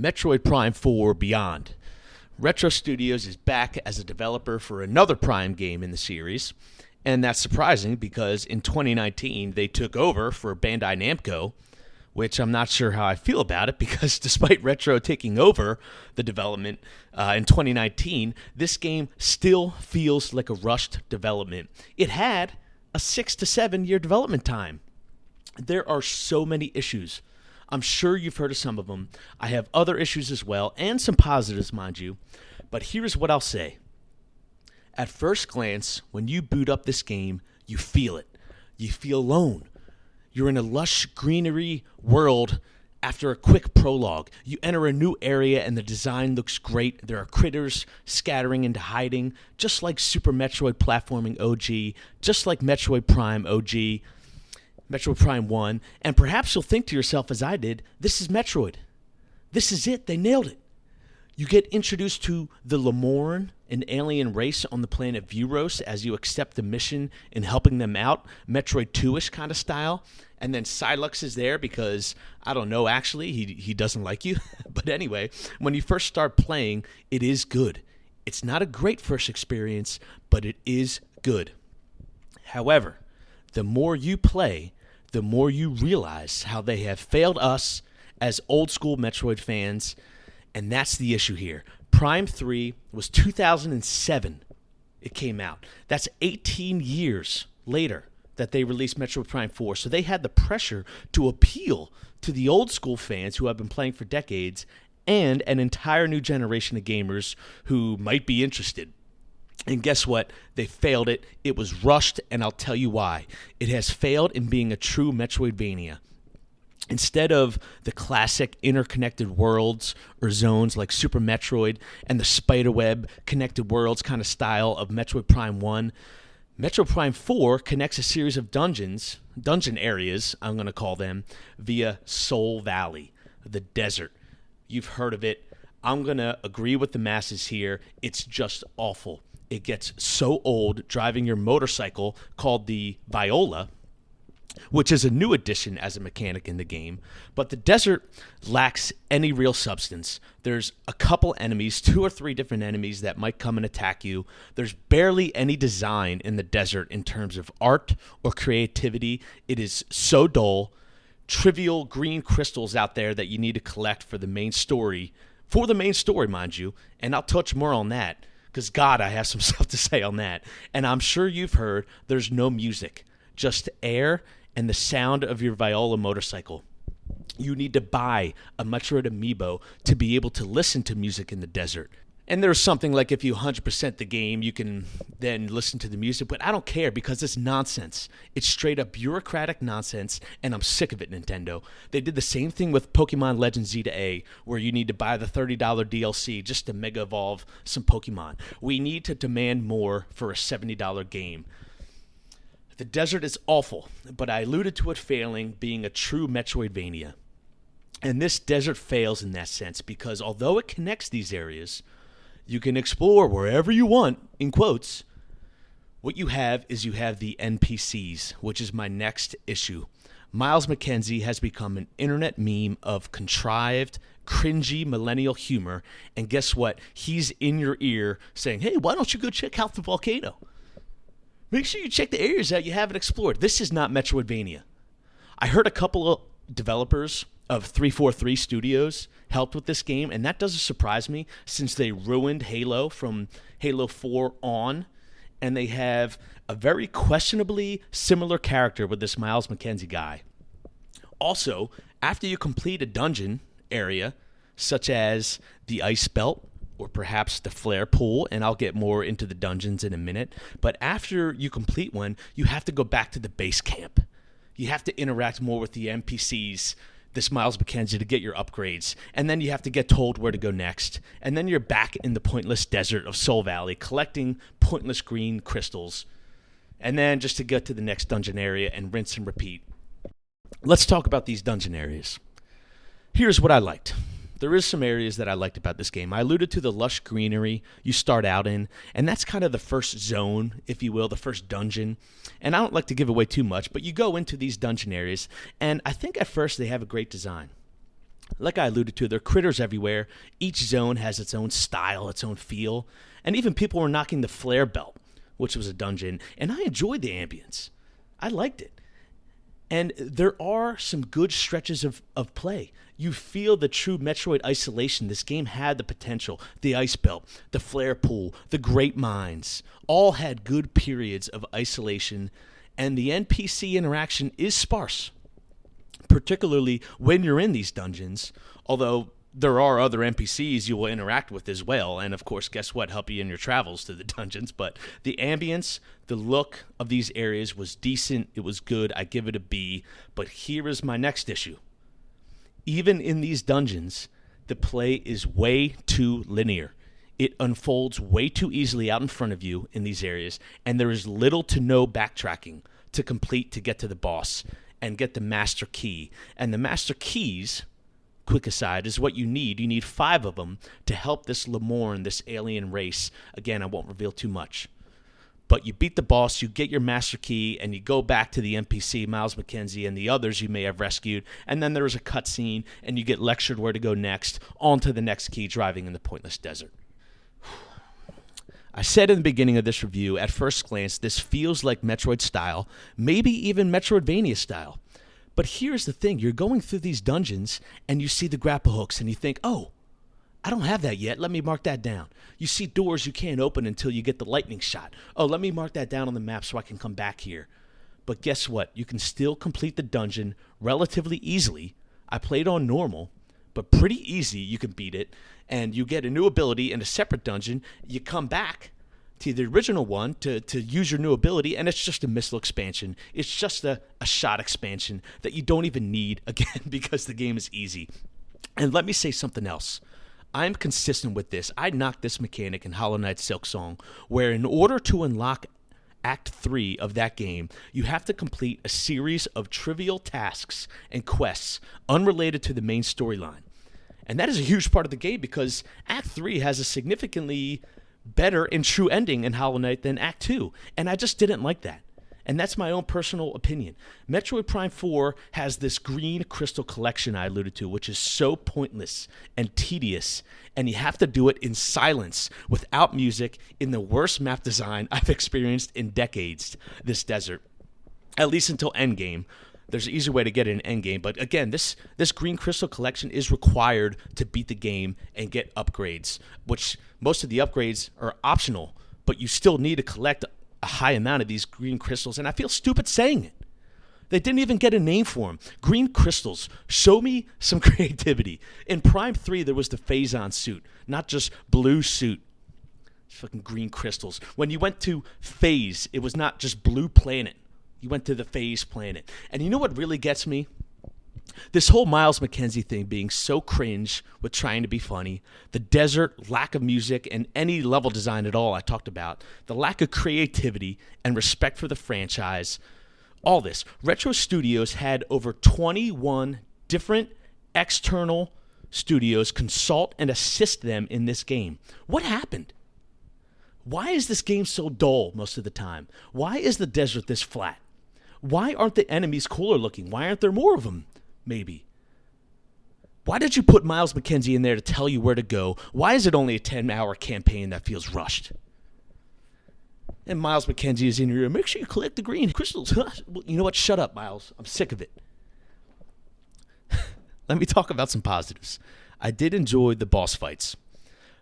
Metroid Prime 4 Beyond. Retro Studios is back as a developer for another Prime game in the series, and that's surprising because in 2019 they took over for Bandai Namco, which I'm not sure how I feel about it because despite Retro taking over the development in 2019, this game still feels like a rushed development. It had a 6 to 7 year development time. There are so many issues. I'm sure you've heard of some of them. I have other issues as well, and some positives, mind you. But here's what I'll say. At first glance, when you boot up this game, you feel it. You feel alone. You're in a lush greenery world after a quick prologue. You enter a new area and the design looks great. There are critters scattering into hiding, just like Super Metroid Platforming OG, just like Metroid Prime OG, Metroid Prime 1, and perhaps you'll think to yourself, as I did, this is Metroid. This is it. They nailed it. You get introduced to the Lemorn, an alien race on the planet Vuros, as you accept the mission in helping them out, Metroid 2-ish kind of style. And then Silux is there because, I don't know, actually, he doesn't like you. But anyway, when you first start playing, it is good. It's not a great first experience, but it is good. However, the more you play, the more you realize how they have failed us as old school Metroid fans, and that's the issue here. Prime 3 was 2007 it came out. That's 18 years later that they released Metroid Prime 4, so they had the pressure to appeal to the old school fans who have been playing for decades and an entire new generation of gamers who might be interested. And guess what? They failed it. It was rushed, and I'll tell you why. It has failed in being a true Metroidvania. Instead of the classic interconnected worlds or zones like Super Metroid and the spiderweb connected worlds kind of style of Metroid Prime 1, Metroid Prime 4 connects a series of dungeon areas, I'm going to call them, via Soul Valley, the desert. You've heard of it. I'm going to agree with the masses here. It's just awful. It gets so old driving your motorcycle called the Viola, which is a new addition as a mechanic in the game. But the desert lacks any real substance. There's a couple enemies, 2 or 3 different enemies that might come and attack you. There's barely any design in the desert in terms of art or creativity. It is so dull. Trivial green crystals out there that you need to collect for the main story, mind you, and I'll touch more on that. Because, God, I have some stuff to say on that. And I'm sure you've heard there's no music, just air and the sound of your Viola motorcycle. You need to buy a Metroid amiibo to be able to listen to music in the desert. And there's something like if you 100% the game, you can then listen to the music. But I don't care because it's nonsense. It's straight up bureaucratic nonsense, and I'm sick of it, Nintendo. They did the same thing with Pokemon Legends Z-A, where you need to buy the $30 DLC just to Mega Evolve some Pokemon. We need to demand more for a $70 game. The desert is awful, but I alluded to it failing being a true Metroidvania. And this desert fails in that sense because although it connects these areas, you can explore wherever you want, in quotes. What you have is you have the NPCs, which is my next issue. Myles Mackenzie has become an internet meme of contrived, cringy millennial humor. And guess what? He's in your ear saying, hey, why don't you go check out the volcano? Make sure you check the areas that you haven't explored. This is not Metroidvania. I heard a couple of developers of 343 Studios helped with this game, and that doesn't surprise me since they ruined Halo from Halo 4 on, and they have a very questionably similar character with this Myles Mackenzie guy. Also, after you complete a dungeon area, such as the Ice Belt, or perhaps the Flare Pool, and I'll get more into the dungeons in a minute, but after you complete one, you have to go back to the base camp. You have to interact more with the NPCs, this Myles Mackenzie, to get your upgrades, and then you have to get told where to go next, and then you're back in the pointless desert of Soul Valley collecting pointless green crystals, and then just to get to the next dungeon area and rinse and repeat. Let's talk about these dungeon areas. Here's what I liked. There is some areas that I liked about this game. I alluded to the lush greenery you start out in, and that's kind of the first zone, if you will, the first dungeon. And I don't like to give away too much, but you go into these dungeon areas, and I think at first they have a great design. Like I alluded to, there are critters everywhere. Each zone has its own style, its own feel. And even people were knocking the flare belt, which was a dungeon. And I enjoyed the ambience. I liked it. And there are some good stretches of play. You feel the true Metroid isolation. This game had the potential. The ice belt, the flare pool, the great mines, all had good periods of isolation. And the NPC interaction is sparse, particularly when you're in these dungeons, although there are other NPCs you will interact with as well, and of course, guess what, help you in your travels through the dungeons. But the ambience, the look of these areas was decent, it was good, I give it a B. But here is my next issue. Even in these dungeons, the play is way too linear. It unfolds way too easily out in front of you in these areas, and there is little to no backtracking to complete to get to the boss and get the master key. And the master keys, quick aside, is what you need. You need 5 of them to help this Lemorn, this alien race. Again, I won't reveal too much. But you beat the boss, you get your master key, and you go back to the NPC, Myles Mackenzie, and the others you may have rescued. And then there's a cutscene, and you get lectured where to go next, on to the next key, driving in the pointless desert. I said in the beginning of this review, at first glance, this feels like Metroid style, maybe even Metroidvania style. But here's the thing, you're going through these dungeons, and you see the grapple hooks, and you think, oh, I don't have that yet, let me mark that down. You see doors you can't open until you get the lightning shot. Oh, let me mark that down on the map so I can come back here. But guess what? You can still complete the dungeon relatively easily. I played on normal, but pretty easy you can beat it. And you get a new ability in a separate dungeon. You come back to the original one to use your new ability, and it's just a missile expansion. It's just a shot expansion that you don't even need, again, because the game is easy. And let me say something else. I'm consistent with this. I knocked this mechanic in Hollow Knight Silksong, where in order to unlock Act 3 of that game, you have to complete a series of trivial tasks and quests unrelated to the main storyline. And that is a huge part of the game because Act 3 has a significantly better and true ending in Hollow Knight than Act 2. And I just didn't like that. And that's my own personal opinion. Metroid Prime 4 has this green crystal collection I alluded to, which is so pointless and tedious. And you have to do it in silence, without music, in the worst map design I've experienced in decades, this desert. At least until Endgame. There's an easier way to get an endgame, but again, this green crystal collection is required to beat the game and get upgrades, which most of the upgrades are optional, but you still need to collect a high amount of these green crystals, and I feel stupid saying it. They didn't even get a name for them. Green crystals. Show me some creativity. In Prime 3, there was the Phazon suit, not just blue suit. Fucking green crystals. When you went to Phase, it was not just blue planet. You went to the Phase planet. And you know what really gets me? This whole Myles Mackenzie thing being so cringe with trying to be funny, the desert, lack of music, and any level design at all I talked about, the lack of creativity and respect for the franchise, all this. Retro Studios had over 21 different external studios consult and assist them in this game. What happened? Why is this game so dull most of the time? Why is the desert this flat? Why aren't the enemies cooler looking? Why aren't there more of them? Maybe. Why did you put Myles Mackenzie in there to tell you where to go? Why is it only a 10-hour campaign that feels rushed? And Myles Mackenzie is in your ear. Make sure you collect the green crystals. You know what? Shut up, Myles. I'm sick of it. Let me talk about some positives. I did enjoy the boss fights.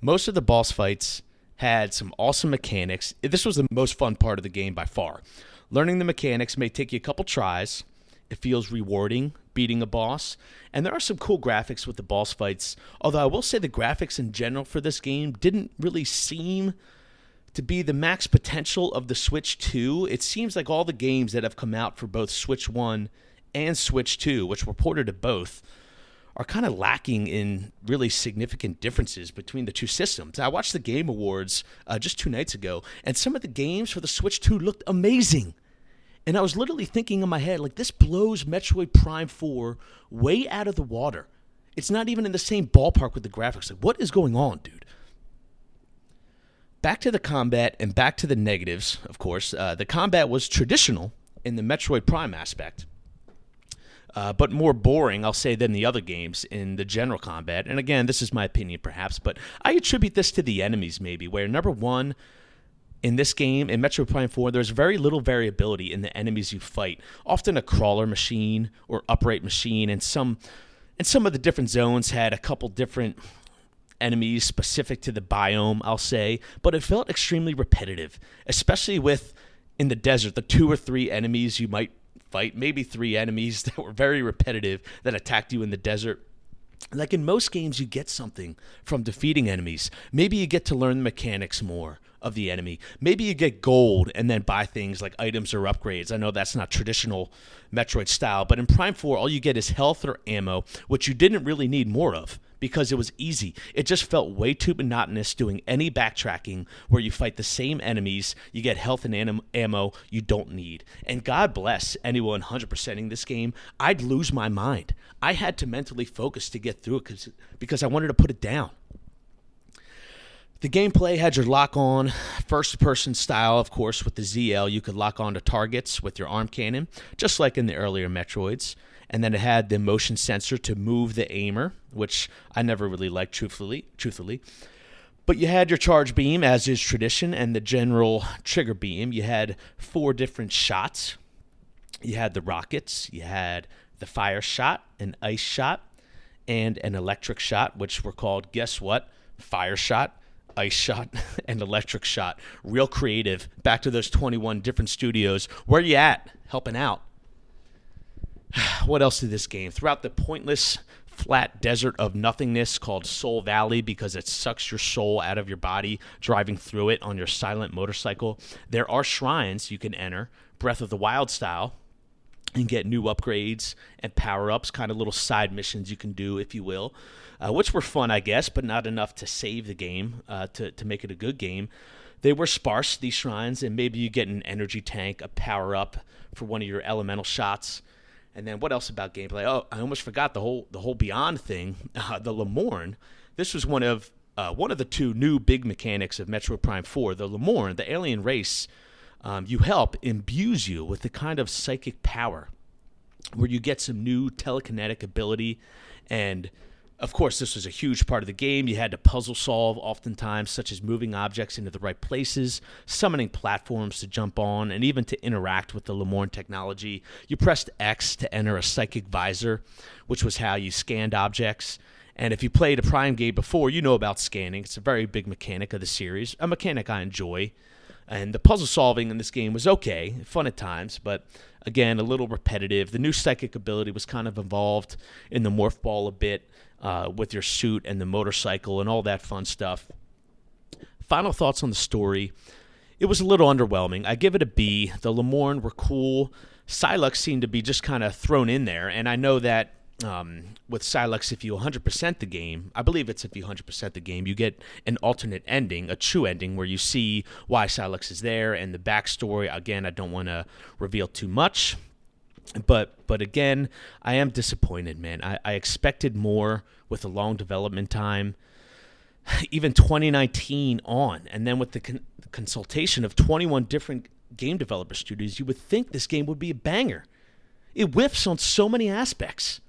Most of the boss fights had some awesome mechanics. This was the most fun part of the game by far. Learning the mechanics may take you a couple tries. It feels rewarding beating a boss. And there are some cool graphics with the boss fights. Although I will say the graphics in general for this game didn't really seem to be the max potential of the Switch 2. It seems like all the games that have come out for both Switch 1 and Switch 2, which were ported to both, are kind of lacking in really significant differences between the two systems. I watched the Game Awards just 2 nights ago, and some of the games for the Switch 2 looked amazing. And I was literally thinking in my head, like, this blows Metroid Prime 4 way out of the water. It's not even in the same ballpark with the graphics. Like, what is going on, dude? Back to the combat and back to the negatives, of course. The combat was traditional in the Metroid Prime aspect. but more boring, I'll say, than the other games in the general combat. And again, this is my opinion perhaps, but I attribute this to the enemies maybe, where number one, in this game, in Metroid Prime 4, there's very little variability in the enemies you fight. Often a crawler machine or upright machine, and some of the different zones had a couple different enemies specific to the biome, I'll say, but it felt extremely repetitive, especially with, in the desert, the 2 or 3 enemies you might fight, maybe 3 enemies that were very repetitive that attacked you in the desert. Like in most games, you get something from defeating enemies. Maybe you get to learn the mechanics more of the enemy. Maybe you get gold and then buy things like items or upgrades. I know that's not traditional Metroid style, but in Prime 4, all you get is health or ammo, which you didn't really need more of because it was easy. It just felt way too monotonous doing any backtracking where you fight the same enemies, you get health and ammo you don't need. And God bless anyone 100%ing this game. I'd lose my mind. I had to mentally focus to get through it because I wanted to put it down. The gameplay had your lock-on, first-person style, of course, with the ZL. You could lock on to targets with your arm cannon, just like in the earlier Metroids. And then it had the motion sensor to move the aimer, which I never really liked, truthfully. But you had your charge beam, as is tradition, and the general trigger beam. You had 4 different shots. You had the rockets. You had the fire shot, an ice shot, and an electric shot, which were called, guess what? Fire shot, ice shot, and electric shot. Real creative. Back to those 21 different studios. Where you at? Helping out. What else did this game? Throughout the pointless, flat desert of nothingness called Soul Valley, because it sucks your soul out of your body driving through it on your silent motorcycle, there are shrines you can enter, Breath of the Wild style, and get new upgrades and power-ups, kind of little side missions you can do, if you will, which were fun, I guess, but not enough to save the game, to make it a good game. They were sparse, these shrines, and maybe you get an energy tank, a power-up for one of your elemental shots. And then what else about gameplay? Oh, I almost forgot the whole Beyond thing, the Lemorne. This was one of the 2 new big mechanics of Metroid Prime 4. The Lemorne, the alien race you help, imbues you with the kind of psychic power where you get some new telekinetic ability. And of course, this was a huge part of the game. You had to puzzle solve oftentimes, such as moving objects into the right places, summoning platforms to jump on, and even to interact with the Lemorne technology. You pressed X to enter a psychic visor, which was how you scanned objects. And if you played a Prime game before, you know about scanning. It's a very big mechanic of the series, a mechanic I enjoy. And the puzzle solving in this game was okay, fun at times, but again, a little repetitive. The new psychic ability was kind of involved in the morph ball a bit, with your suit and the motorcycle and all that fun stuff. Final thoughts on the story. It was a little underwhelming. I give it a B. The Lemorne were cool. Sylux seemed to be just kind of thrown in there, and I know that with Sylux, if you 100% the game, I believe it's if you 100% the game, you get an alternate ending, a true ending, where you see why Sylux is there and the backstory. Again, I don't want to reveal too much, but again, I am disappointed, man. I expected more with a long development time, even 2019 on, and then with the consultation of 21 different game developer studios, you would think this game would be a banger. It whiffs on so many aspects.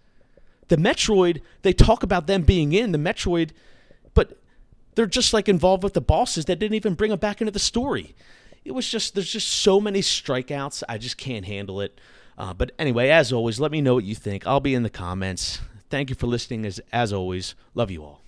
The Metroid, they talk about them being in the Metroid, but they're just like involved with the bosses that didn't even bring them back into the story. There's just so many strikeouts. I just can't handle it. But anyway, as always, let me know what you think. I'll be in the comments. Thank you for listening. As always, love you all.